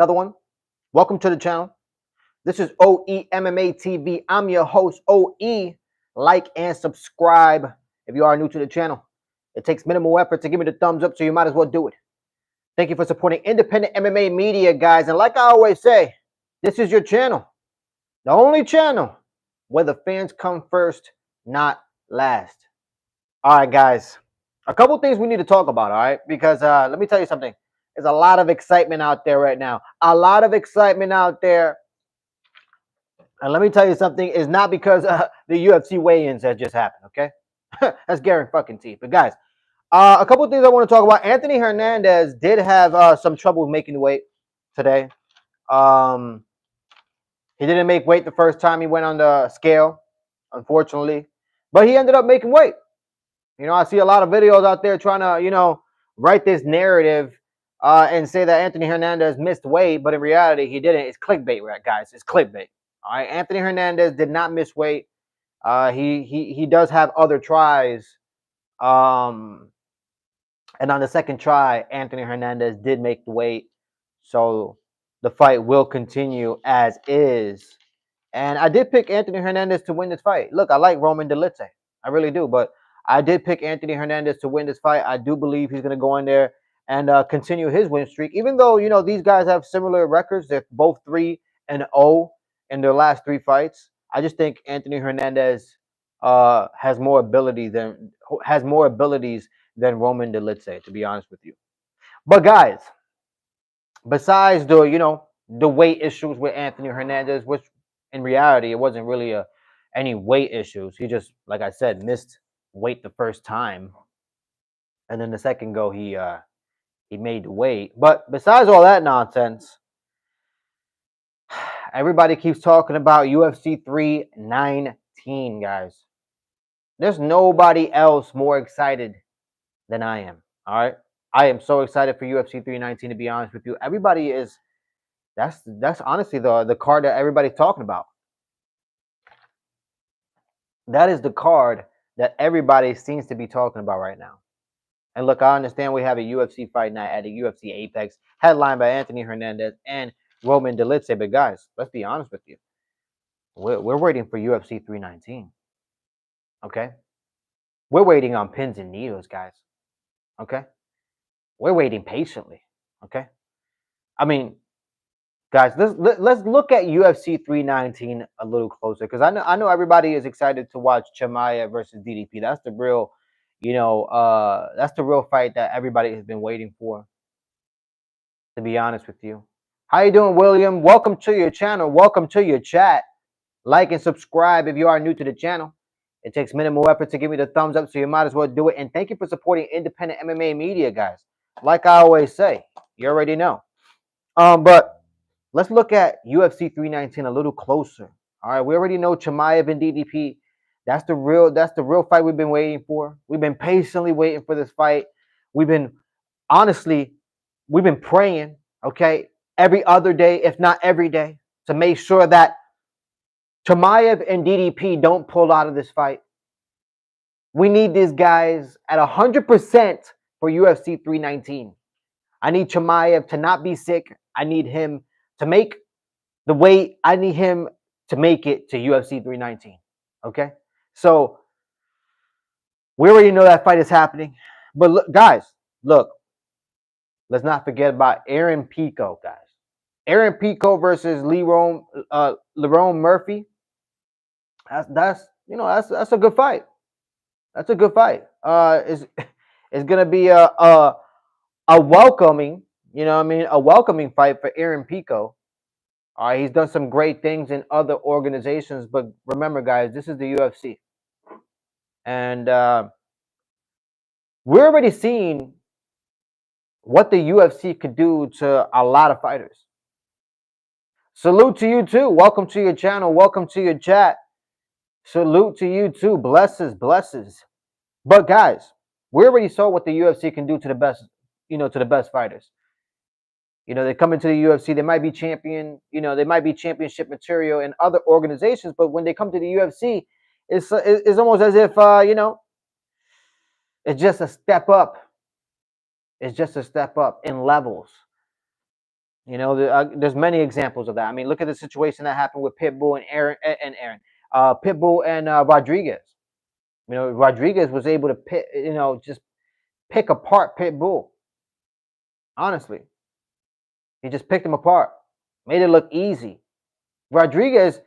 Another one. Welcome to the channel. This is OE MMA TV. I'm your host, OE. Like and subscribe if you are new to the channel. It takes minimal effort to give me the thumbs up, so you might as well do it. Thank you for supporting independent MMA media, guys. And like I always say, this is your channel. The only channel where the fans come first, not last. All right, guys. A couple things we need to talk about, all right? Because let me tell you something. There's a lot of excitement out there right now. A lot of excitement out there. And let me tell you something. It's not because the UFC weigh-ins that just happened, okay? That's guaranteed. But guys, a couple of things I want to talk about. Anthony Hernandez did have some trouble making weight today. Um, he didn't make weight the first time he went on the scale, unfortunately. But he ended up making weight. You know, I see a lot of videos out there trying to, write this narrative and say that Anthony Hernandez missed weight, but in reality, he didn't. It's clickbait, right, guys? It's clickbait. All right, Anthony Hernandez did not miss weight. He does have other tries. And on the second try, Anthony Hernandez did make the weight. So the fight will continue as is. And I did pick Anthony Hernandez to win this fight. Look, I like Roman Dolidze. I really do. But I did pick Anthony Hernandez to win this fight. I do believe he's going to go in there and continue his win streak. Even though, these guys have similar records. They're both 3-0 in their last 3 fights. I just think Anthony Hernandez has more abilities than Roman Dolidze, to be honest with you. But guys, besides the weight issues with Anthony Hernandez, which in reality it wasn't really any weight issues. He just, like I said, missed weight the first time, and then the second go he made the weight. But besides all that nonsense, everybody keeps talking about UFC 319, guys. There's nobody else more excited than I am. All right, I am so excited for UFC 319. To be honest with you, everybody is. That's honestly the card that everybody's talking about. That is the card that everybody seems to be talking about right now. And look, I understand we have a UFC fight night at the UFC Apex, headlined by Anthony Hernandez and Roman Dolidze. But guys, let's be honest with you. We're waiting for UFC 319. Okay? We're waiting on pins and needles, guys. Okay? We're waiting patiently. Okay? I mean, guys, let's look at UFC 319 a little closer, because I know everybody is excited to watch Chimaev versus DDP. That's the real, that's the real fight that everybody has been waiting for. To be honest with you, how you doing, William? Welcome to your channel. Welcome to your chat. Like and subscribe if you are new to the channel. It takes minimal effort to give me the thumbs up, so you might as well do it. And thank you for supporting independent MMA media, guys. Like I always say, you already know. But let's look at UFC 319 a little closer. All right, we already know Chimaev and DDP. That's the real fight we've been waiting for. We've been patiently waiting for this fight. We've been praying, okay, every other day, if not every day, to make sure that Chimaev and DDP don't pull out of this fight. We need these guys at 100% for UFC 319. I need Chimaev to not be sick. I need him to make the weight. I need him to make it to UFC 319. Okay? So we already know that fight is happening. But look, guys, look. Let's not forget about Aaron Pico, guys. Aaron Pico versus Lerone Murphy. That's a good fight. That's a good fight. It's gonna be a welcoming, a welcoming fight for Aaron Pico. All right, he's done some great things in other organizations, but remember, guys, this is the UFC, and we're already seeing what the UFC could do to a lot of fighters. Salute to you too. Welcome to your channel. Welcome to your chat. Salute to you too. Blesses. But guys, we already saw what the UFC can do to the best, to the best fighters. They come into the UFC, they might be they might be championship material in other organizations, but when they come to the UFC, it's almost as if it's just a step up. It's just a step up in levels. You know, there's many examples of that. I mean, look at the situation that happened with Pitbull and Pitbull and Rodriguez. You know, Rodriguez was able to just pick apart Pitbull. Honestly, he just picked him apart, made it look easy. Pitbull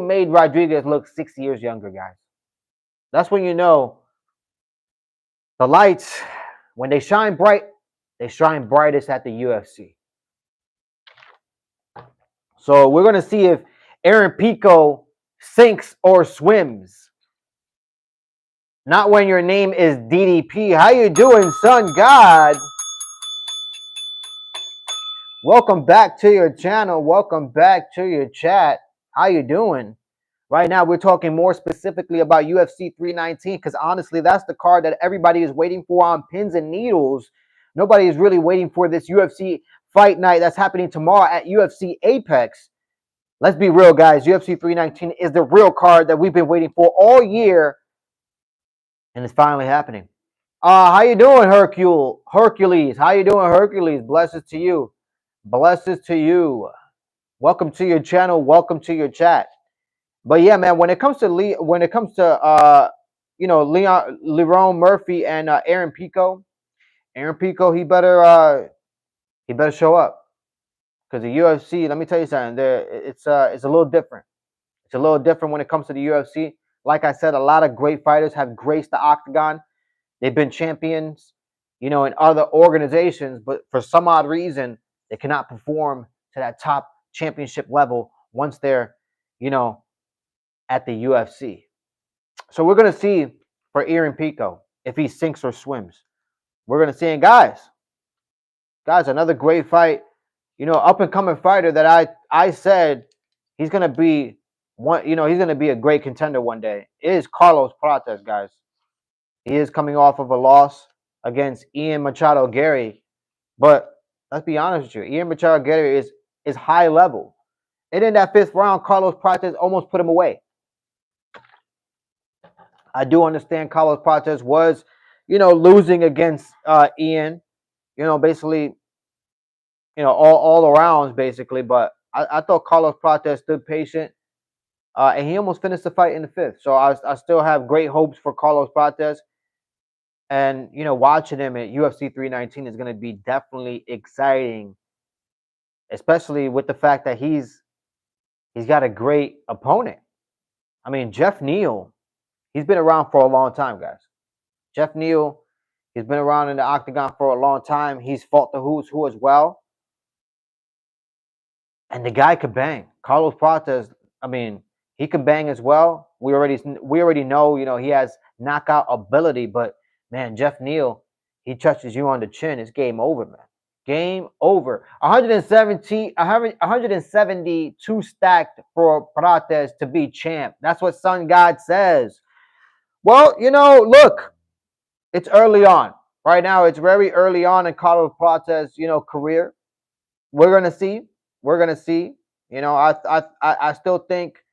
made Rodriguez look 6 years younger, guys. That's when you know the lights, when they shine bright, they shine brightest at the UFC. So we're going to see if Aaron Pico sinks or swims. Not when your name is DDP. How you doing, Sun God? Welcome back to your channel. Welcome back to your chat. How you doing? Right now, we're talking more specifically about UFC 319 because honestly, that's the card that everybody is waiting for on pins and needles. Nobody is really waiting for this UFC fight night that's happening tomorrow at UFC Apex. Let's be real, guys. UFC 319 is the real card that we've been waiting for all year, and it's finally happening. How you doing, Hercules? How you doing, Hercules? Blessings to you. Blessings to you. Welcome to your channel. Welcome to your chat. But yeah, man, when it comes to Lerone Murphy and Aaron Pico, he better show up because the UFC. Let me tell you something. It's a little different. It's a little different when it comes to the UFC. Like I said, a lot of great fighters have graced the octagon. They've been champions, in other organizations, but for some odd reason, they cannot perform to that top championship level once they're, at the UFC. So we're going to see for Aaron Pico if he sinks or swims. We're going to see. And guys, another great fight, up and coming fighter that I said he's going to be he's going to be a great contender one day is Carlos Prates, guys. He is coming off of a loss against Ian Machado Gary. But let's be honest with you, Ian Machado Gary is high level. And in that 5th round, Carlos Prates almost put him away. I do understand Carlos Prates was, losing against Ian, basically, all around, basically. But I thought Carlos Prates stood patient, and he almost finished the fight in the 5th. So I still have great hopes for Carlos Prates. And, watching him at UFC 319 is going to be definitely exciting, especially with the fact that he's got a great opponent. I mean, Jeff Neal, he's been around for a long time, guys. Jeff Neal, he's been around in the octagon for a long time. He's fought the who's who as well. And the guy could bang. Carlos Prates, I mean, he can bang as well. We already know, he has knockout ability, but man, Jeff Neal, he touches you on the chin. It's game over, man. Game over. 172 stacked for Prates to be champ. That's what Sun God says. Well, look, it's early on. Right now, it's very early on in Carlos Prates, career. We're gonna see. I still think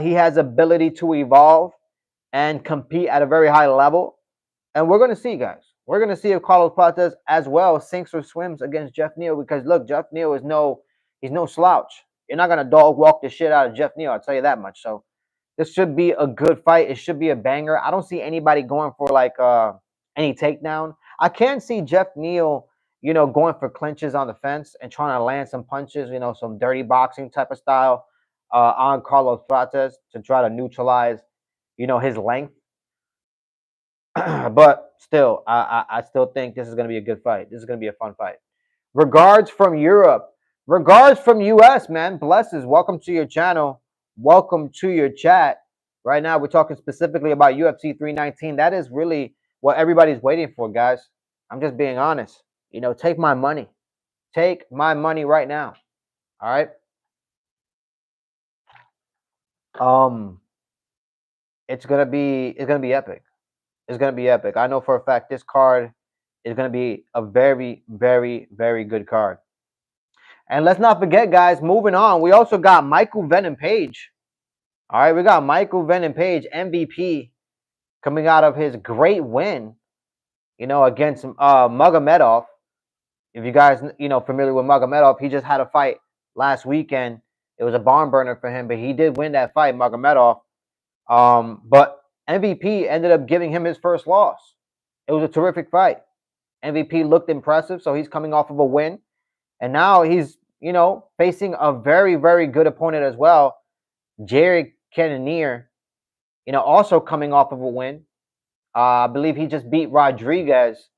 he has ability to evolve and compete at a very high level. And we're going to see, guys. We're going to see if Carlos Prates as well sinks or swims against Jeff Neal. Because, look, Jeff Neal he's no slouch. You're not going to dog walk the shit out of Jeff Neal, I'll tell you that much. So this should be a good fight. It should be a banger. I don't see anybody going for, any takedown. I can see Jeff Neal, going for clinches on the fence and trying to land some punches, some dirty boxing type of style on Carlos Prates to try to neutralize, his length. But still, I still think this is going to be a good fight. This is going to be a fun fight. Regards from Europe. Regards from US, man. Blesses. Welcome to your channel. Welcome to your chat. Right now, we're talking specifically about UFC 319. That is really what everybody's waiting for, guys. I'm just being honest. Take my money. Take my money right now. All right? It's gonna be epic. It's going to be epic. I know for a fact this card is going to be a very, very, very good card. And let's not forget, guys, moving on, we also got Michael Venom Page. All right, we got Michael Venom Page, MVP, coming out of his great win, against Magomedov. if you guys familiar with Magomedov, he just had a fight last weekend. It was a barn burner for him, but he did win that fight, Magomedov. But MVP ended up giving him his first loss. It was a terrific fight. MVP looked impressive, so he's coming off of a win, and now he's facing a very, very good opponent as well, Jared Cannonier. Also coming off of a win. I believe he just beat Rodriguez.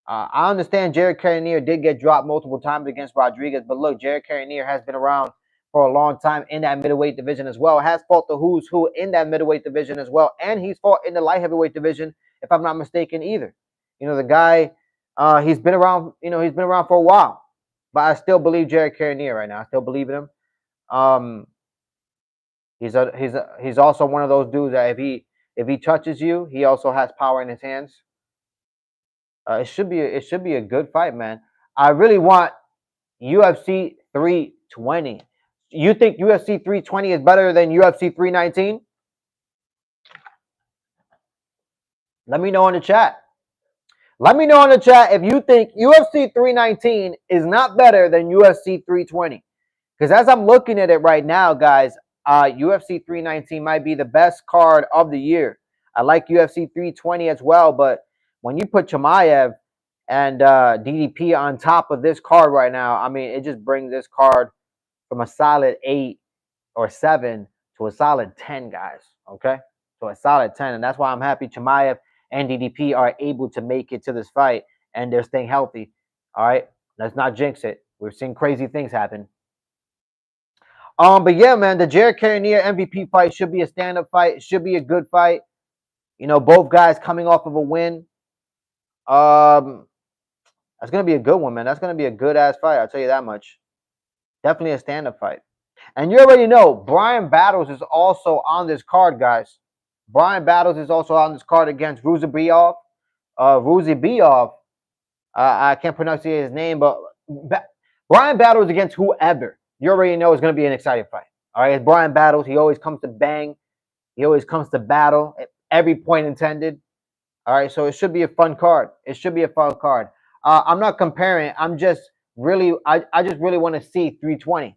I understand Jared Cannonier did get dropped multiple times against Rodriguez, but look, Jared Cannonier has been around for a long time in that middleweight division as well. Has fought the who's who in that middleweight division as well, and he's fought in the light heavyweight division, if I'm not mistaken, either. The guy, he's been around. He's been around for a while, but I still believe Jared Cannonier right now. I still believe in him. He's also one of those dudes that if he touches you, he also has power in his hands. It should be a good fight, man. I really want UFC 320. You think UFC 320 is better than UFC 319? Let me know in the chat. Let me know in the chat if you think UFC 319 is not better than UFC 320. Because as I'm looking at it right now, guys, UFC 319 might be the best card of the year. I like UFC 320 as well, but when you put Chimaev and DDP on top of this card right now, I mean, it just brings this card from a solid 8 or 7 to a solid 10, guys. Okay? To a solid 10. And that's why I'm happy Chimaev and DDP are able to make it to this fight and they're staying healthy. All right? Let's not jinx it. We're seeing crazy things happen. But yeah, man, the Jared Cannonier MVP fight should be a stand-up fight. It should be a good fight. Both guys coming off of a win. That's gonna be a good one, man. That's gonna be a good ass fight. I'll tell you that much. Definitely a stand-up fight. And you already know Bryan Battles is also on this card, guys. Bryan Battles is also on this card against Ruzibiov. I can't pronounce his name, but Bryan Battles against whoever. You already know it's going to be an exciting fight. All right, it's Bryan Battles. He always comes to bang. He always comes to battle at every point intended. All right, so it should be a fun card. It should be a fun card. I'm not comparing. I'm just really, I just really want to see 320.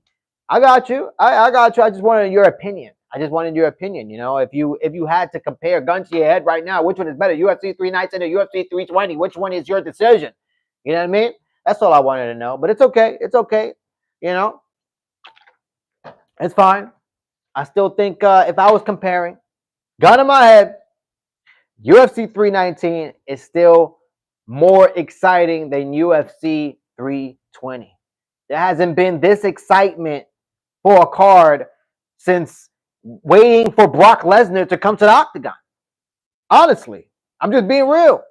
I got you. I got you. I just wanted your opinion. If you had to compare, gun to your head right now, which one is better, UFC 319 or UFC 320? Which one is your decision? You know what I mean? That's all I wanted to know. But it's okay. It's okay. It's fine. I still think if I was comparing, gun in my head, UFC 319 is still more exciting than UFC 320. There hasn't been this excitement for a card since waiting for Brock Lesnar to come to the octagon. Honestly, I'm just being real.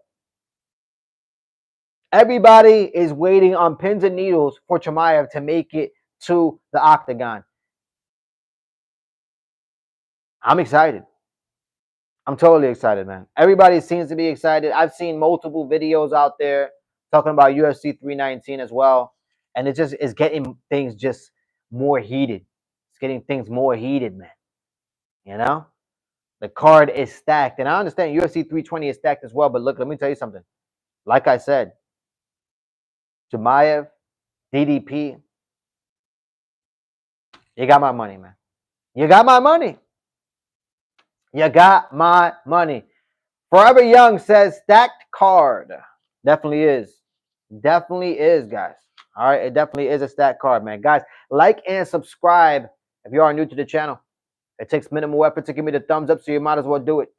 Everybody is waiting on pins and needles for Chimaev to make it to the octagon. I'm excited. I'm totally excited, man. Everybody seems to be excited. I've seen multiple videos out there talking about UFC 319 as well. And it just is getting things just more heated. It's getting things more heated, man. The card is stacked. And I understand UFC 320 is stacked as well. But look, let me tell you something. Like I said, Chimaev, DDP, you got my money, man. You got my money. You got my money. Forever Young says stacked card. Definitely is. Definitely is, guys. All right, it definitely is a stacked card, man. Guys, like and subscribe if you are new to the channel. It takes minimal effort to give me the thumbs up, so you might as well do it.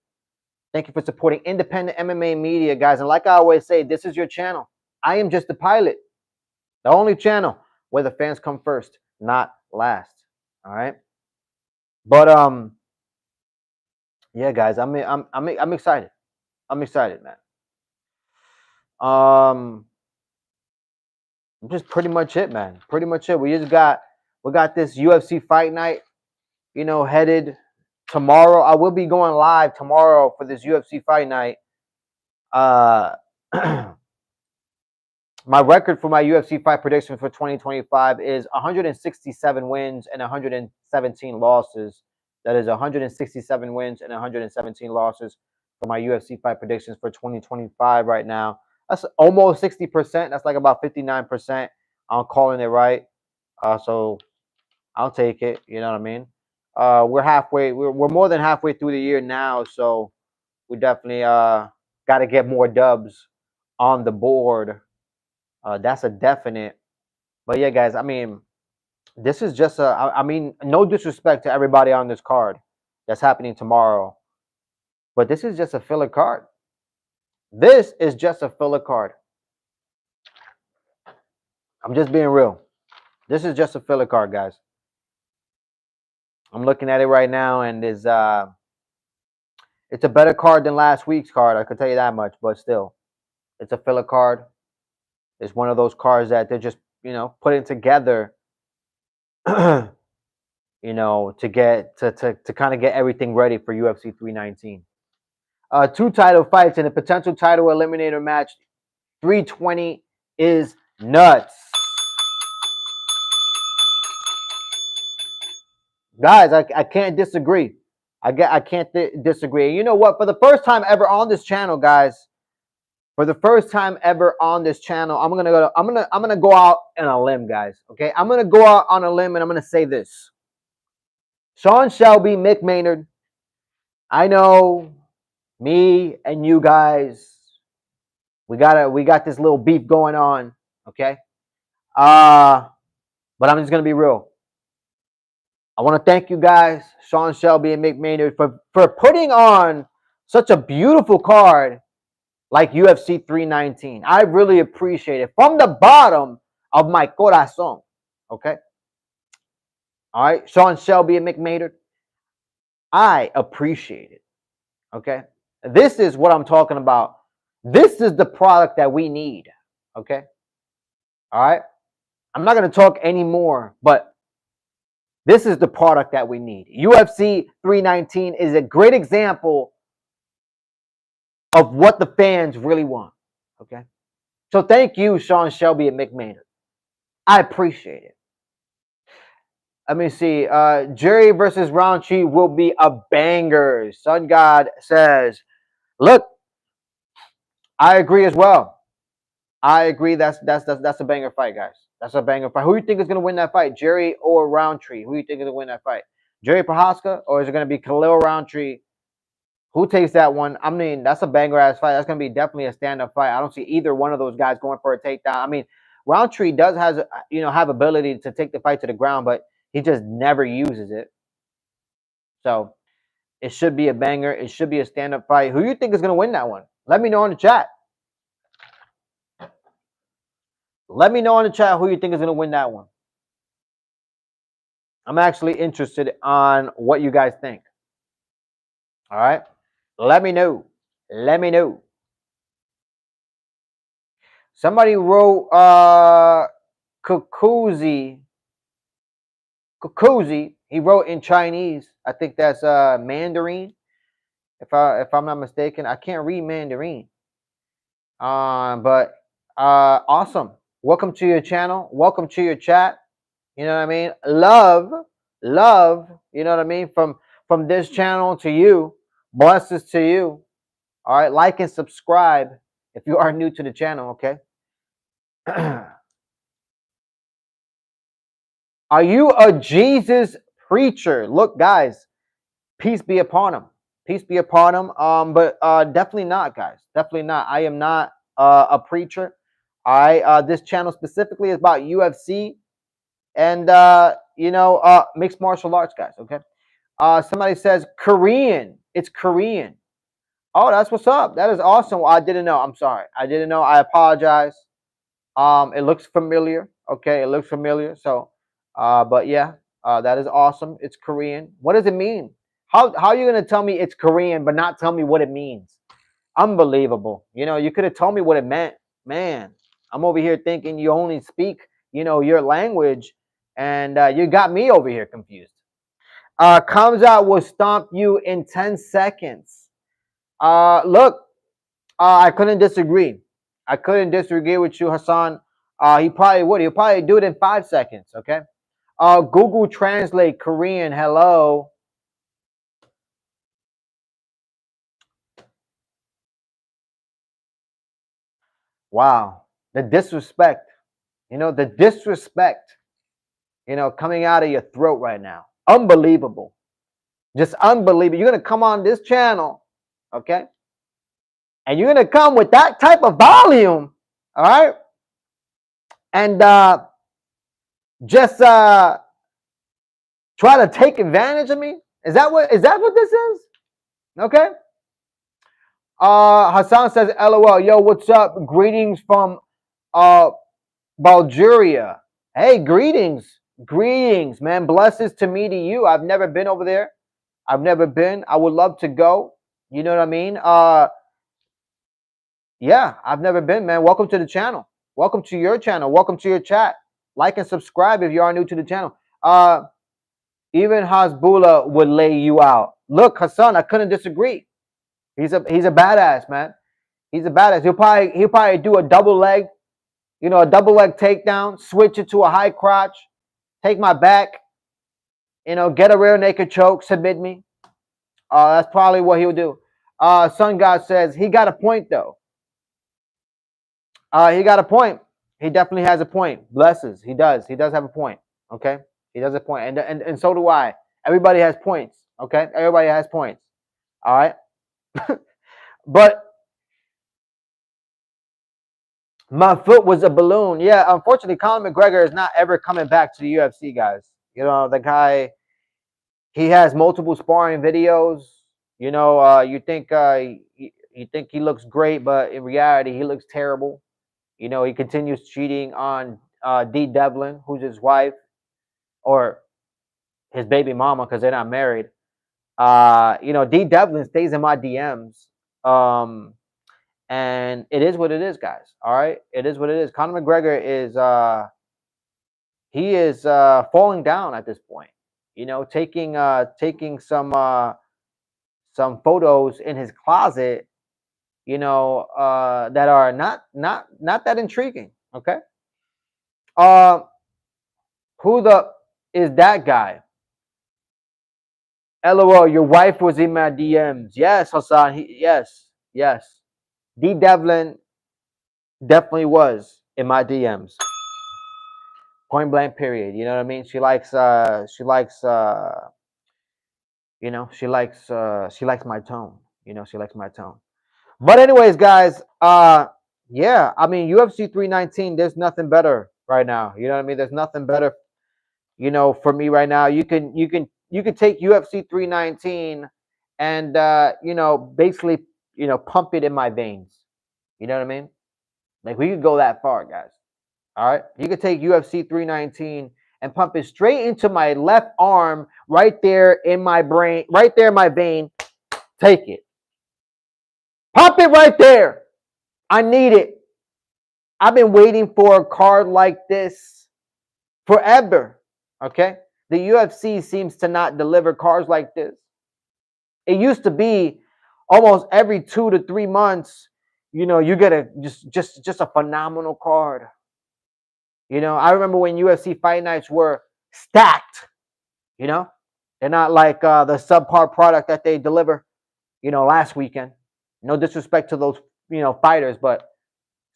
Thank you for supporting independent MMA media, guys. And like I always say, this is your channel. I am just the pilot. The only channel where the fans come first, not last. All right? But yeah, guys, I'm excited. I'm excited, man. Just pretty much it, man. Pretty much it. We got this UFC fight night, headed tomorrow. I will be going live tomorrow for this UFC fight night. My record for my UFC fight prediction for 2025 is 167 wins and 117 losses. That is 167 wins and 117 losses for my UFC fight predictions for 2025 right now. That's almost 60%. That's like about 59%. I'm calling it right. So I'll take it. You know what I mean? We're halfway. We're more than halfway through the year now, so we definitely got to get more dubs on the board. That's a definite. But yeah, guys. I mean, this is just a. I mean, no disrespect to everybody on this card that's happening tomorrow, but this is just a filler card. This is just a filler card. I'm just being real. This is just a filler card, guys. I'm looking at it right now, and it's a better card than last week's card. I can tell you that much. But still, it's a filler card. It's one of those cards that they're just putting together, to get to kind of get everything ready for UFC 319. 2 title fights and a potential title eliminator match. 320 is nuts. Guys, I can't disagree. I can't disagree. You know what? For the first time ever on this channel, guys, for the first time ever on this channel, I'm gonna go out on a limb, guys. Okay, I'm gonna go out on a limb and I'm gonna say this: Sean Shelby, Mick Maynard. I know me and you guys, we got this little beef going on. Okay, but I'm just gonna be real. I want to thank you guys, Sean Shelby and Mick Maynard, for putting on such a beautiful card like UFC 319. I really appreciate it from the bottom of my corazón. Okay? All right? Sean Shelby and Mick Maynard, I appreciate it. Okay? This is what I'm talking about. This is the product that we need. Okay? All right? I'm not going to talk anymore, but this is the product that we need. UFC 319 is a great example of what the fans really want. Okay? So thank you, Sean Shelby and Mick Maynard. I appreciate it. Let me see. Jerry versus Roundtree will be a banger. Sun God says, look, I agree as well. I agree that's a banger fight, guys. That's a banger fight. Who do you think is going to win that fight, Jerry or Roundtree? Who do you think is going to win that fight? Jerry Prochazka, or is it going to be Khalil Roundtree? Who takes that one? I mean, that's a banger-ass fight. That's going to be definitely a stand-up fight. I don't see either one of those guys going for a takedown. I mean, Roundtree does have ability to take the fight to the ground, but he just never uses it. So it should be a banger. It should be a stand-up fight. Who do you think is going to win that one? Let me know in the chat. Let me know in the chat who you think is going to win that one. I'm actually interested on what you guys think. All right? Let me know. Let me know. Somebody wrote Kukuzi. He wrote in Chinese. I think that's Mandarin. If I'm not mistaken, I can't read Mandarin. But awesome. Welcome to your channel. Welcome to your chat. You know what I mean? Love, you know what I mean? From this channel to you. Blessings to you. All right, like and subscribe if you are new to the channel, okay? Are you a Jesus preacher? Look, guys, peace be upon him. Peace be upon him. But definitely not, guys. Definitely not. I am not a preacher. This channel specifically is about UFC and mixed martial arts, guys. Okay. Somebody says Korean. It's Korean. Oh, that's what's up. That is awesome. I didn't know. I'm sorry. I didn't know. I apologize. It looks familiar. Okay, it looks familiar. So, but yeah, that is awesome. It's Korean. What does it mean? How are you gonna tell me it's Korean but not tell me what it means? Unbelievable. You could have told me what it meant. Man, I'm over here thinking you only speak, your language, and you got me over here confused. Comes out will stomp you in 10 seconds. Look, I couldn't disagree. I couldn't disagree with you, Hassan. He probably would. He'll probably do it in 5 seconds. Okay. Google Translate Korean. Hello. Wow. The disrespect. The disrespect, coming out of your throat right now. Unbelievable. Just unbelievable. You're going to come on this channel, okay? And you're going to come with that type of volume, all right? And just try to take advantage of me? Is that what this is? Okay? Hassan says, LOL, yo, what's up? Greetings from Bulgaria. Hey, greetings. Greetings, man. Blessings to me to you. I've never been over there. I've never been. I would love to go. You know what I mean? Yeah, I've never been, man. Welcome to the channel. Welcome to your channel. Welcome to your chat. Like and subscribe if you are new to the channel. Even Hasbullah would lay you out. Look, Hassan, I couldn't disagree. He's a badass, man. He's a badass. He'll probably do a double leg, a double leg takedown, switch it to a high crotch, take my back, get a rear naked choke, submit me. That's probably what he'll do. Sun God says he got a point though. He got a point. He definitely has a point. Blesses. He does. He does have a point. Okay. He does have a point. And so do I. Everybody has points. Okay. Everybody has points. All right. But my foot was a balloon. Yeah. Unfortunately, Conor McGregor is not ever coming back to the UFC, guys. The guy, he has multiple sparring videos. You think he looks great, but in reality, he looks terrible. He continues cheating on Dee Devlin, who's his wife, or his baby mama, because they're not married. Dee Devlin stays in my DMs. And it is what it is, guys. All right? It is what it is. Conor McGregor is he is falling down at this point. Taking some photos in his closet, that are not that intriguing. Okay. Who is that guy? LOL, your wife was in my DMs. Yes, Hassan. Yes. Dee Devlin definitely was in my DMs. Point blank period. You know what I mean? She likes she likes my tone. She likes my tone. But anyways, guys, yeah, I mean UFC 319, there's nothing better right now. You know what I mean? There's nothing better, for me right now. You can take UFC 319 and basically, pump it in my veins. You know what I mean? Like we could go that far, guys. All right. You could take UFC 319 and pump it straight into my left arm, right there in my brain, right there in my vein. Take it. Pump it right there. I need it. I've been waiting for a card like this forever. Okay. The UFC seems to not deliver cards like this. It used to be almost every 2 to 3 months, you get a just a phenomenal card. I remember when UFC fight nights were stacked. They're not like the subpar product that they deliver, last weekend. No disrespect to those, fighters, but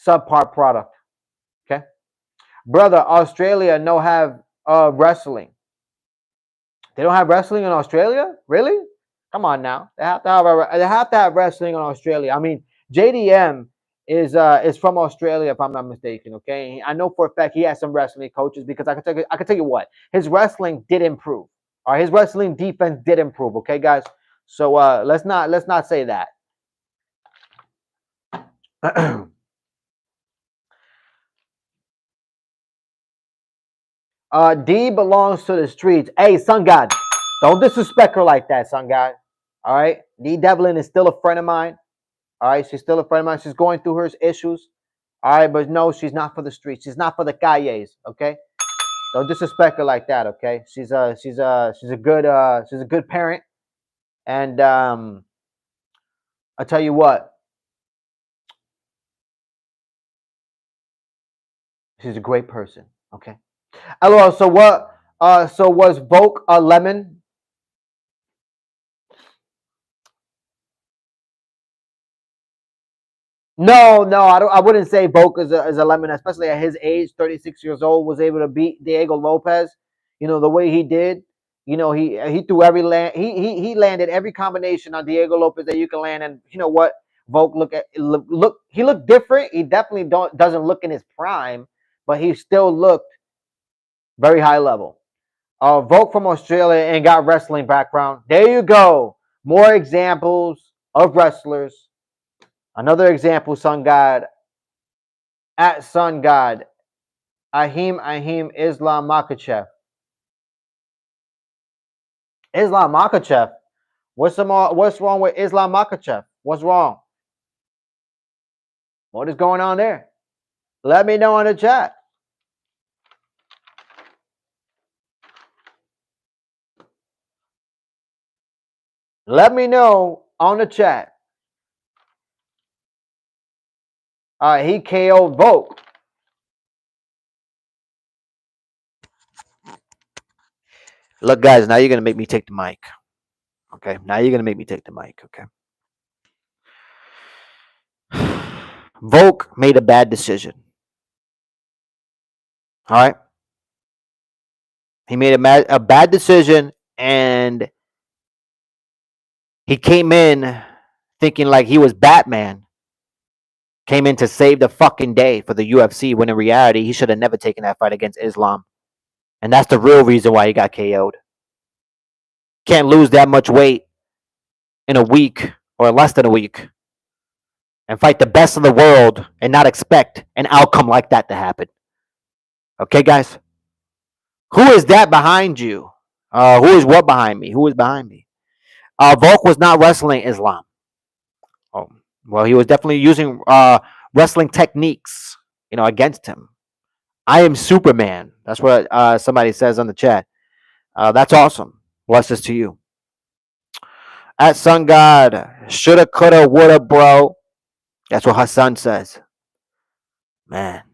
subpar product. Okay, brother, Australia no have wrestling. They don't have wrestling in Australia, really? Come on now, they have to have wrestling in Australia. I mean, JDM is from Australia, if I'm not mistaken. Okay, I know for a fact he has some wrestling coaches because I can tell you what, his wrestling did improve. All right, his wrestling defense did improve. Okay, guys. So let's not say that. D belongs to the streets. Hey, Sun God, don't disrespect her like that, Sun God. All right, Dee Devlin is still a friend of mine. All right, she's still a friend of mine. She's going through her issues. All right, but no, she's not for the streets. She's not for the calles. Okay, don't disrespect her like that. Okay, she's a good parent, and I tell you what, she's a great person. Okay. LOL. So what? So was Volk a lemon? No, I wouldn't say Volk is a lemon, especially at his age, 36 years old, was able to beat Diego Lopez. You know the way he did. You know he threw every land. He landed every combination on Diego Lopez that you can land. And you know what? Volk look. He looked different. He definitely doesn't look in his prime, but he still looked very high level. Volk from Australia and got wrestling background. There you go. More examples of wrestlers. Another example, Sun God at Sun God, Ahim Islam Makachev. Islam Makachev. What's wrong with Islam Makachev? What's wrong? What is going on there? Let me know in the chat. Let me know on the chat. He KO'd Volk. Look, guys, now you're gonna make me take the mic. Okay, now you're gonna make me take the mic. Okay. Volk made a bad decision. All right. He made a bad decision, and he came in thinking like he was Batman. Came in to save the fucking day for the UFC, when in reality, he should have never taken that fight against Islam. And that's the real reason why he got KO'd. Can't lose that much weight in a week or less than a week and fight the best in the world and not expect an outcome like that to happen. Okay, guys? Who is that behind you? Who is what behind me? Who is behind me? Volk was not wrestling Islam. Oh, well, he was definitely using wrestling techniques, against him. I am Superman. That's what somebody says on the chat. That's awesome. Blessings to you. At Sun God, shoulda, coulda, woulda, bro. That's what Hassan says. Man,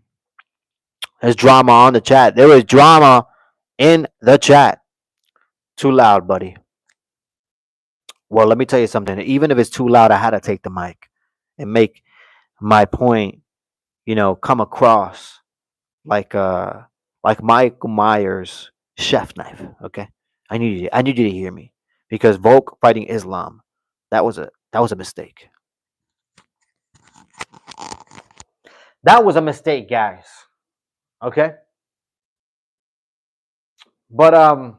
there's drama on the chat. There is drama in the chat. Too loud, buddy. Well, let me tell you something. Even if it's too loud, I had to take the mic and make my point, come across like Michael Myers' chef knife. Okay, I need you to hear me, because Volk fighting Islam, that was a mistake. That was a mistake, guys. Okay, but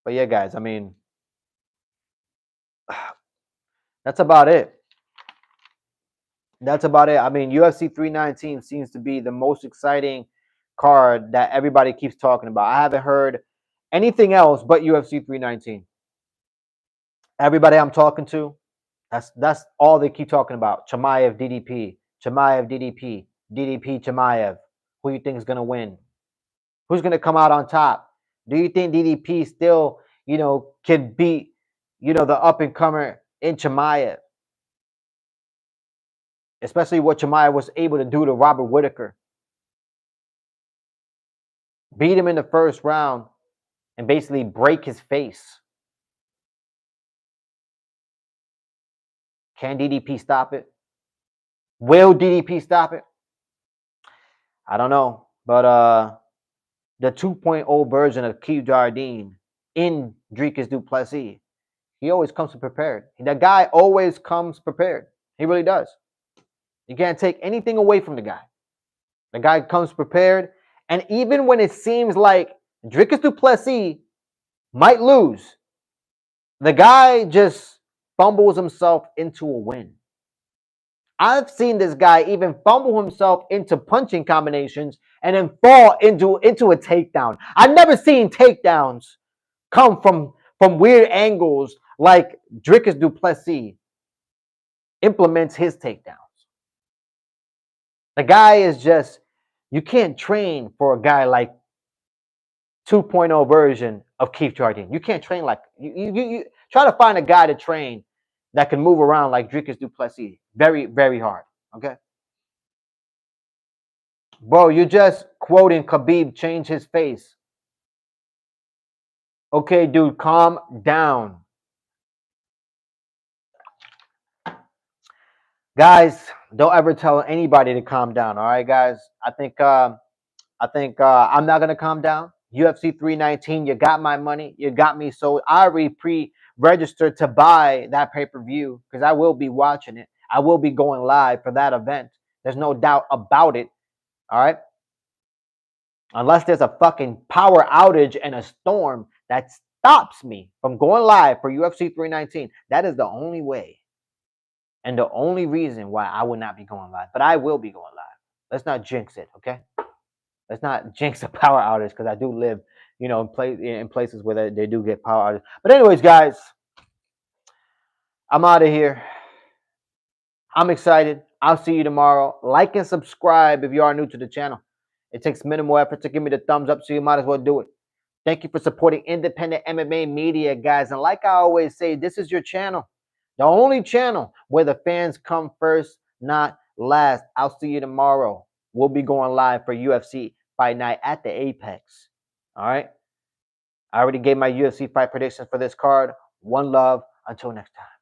yeah, guys. I mean, that's about it. That's about it. I mean, UFC 319 seems to be the most exciting card that everybody keeps talking about. I haven't heard anything else but UFC 319. Everybody I'm talking to, that's all they keep talking about. Chimaev DDP, Chimaev DDP, DDP Chimaev. Who you think is gonna win? Who's gonna come out on top? Do you think DDP still, can beat, the up and comer in Chimaev? Especially what Chimaev was able to do to Robert Whitaker. Beat him in the first round and basically break his face. Can DDP stop it? Will DDP stop it? I don't know. But the 2.0 version of Keith Jardine in Dricus du Plessis, he always comes prepared. That guy always comes prepared. He really does. You can't take anything away from the guy. The guy comes prepared. And even when it seems like Dricus du Plessis might lose, the guy just fumbles himself into a win. I've seen this guy even fumble himself into punching combinations and then fall into a takedown. I've never seen takedowns come from weird angles like Dricus du Plessis implements his takedowns. The guy is just, you can't train for a guy like 2.0 version of Keith Jardine. You can't train like, you try to find a guy to train that can move around like Dricus du Plessis. Very, very hard. Okay. Bro, you're just quoting Khabib change his face. Okay, dude, calm down. Guys, don't ever tell anybody to calm down. All right, guys. I'm not gonna calm down. UFC 319, you got my money, you got me. So I already pre-registered to buy that pay-per-view because I will be watching it. I will be going live for that event. There's no doubt about it. All right. Unless there's a fucking power outage and a storm that stops me from going live for UFC 319. That is the only way. And the only reason why I would not be going live. But I will be going live. Let's not jinx it, okay? Let's not jinx a power outage because I do live, in places where they do get power outage. But anyways, guys, I'm out of here. I'm excited. I'll see you tomorrow. Like and subscribe if you are new to the channel. It takes minimal effort to give me the thumbs up, so you might as well do it. Thank you for supporting independent MMA media, guys. And like I always say, this is your channel. The only channel where the fans come first, not last. I'll see you tomorrow. We'll be going live for UFC Fight Night at the Apex. All right? I already gave my UFC fight predictions for this card. One love. Until next time.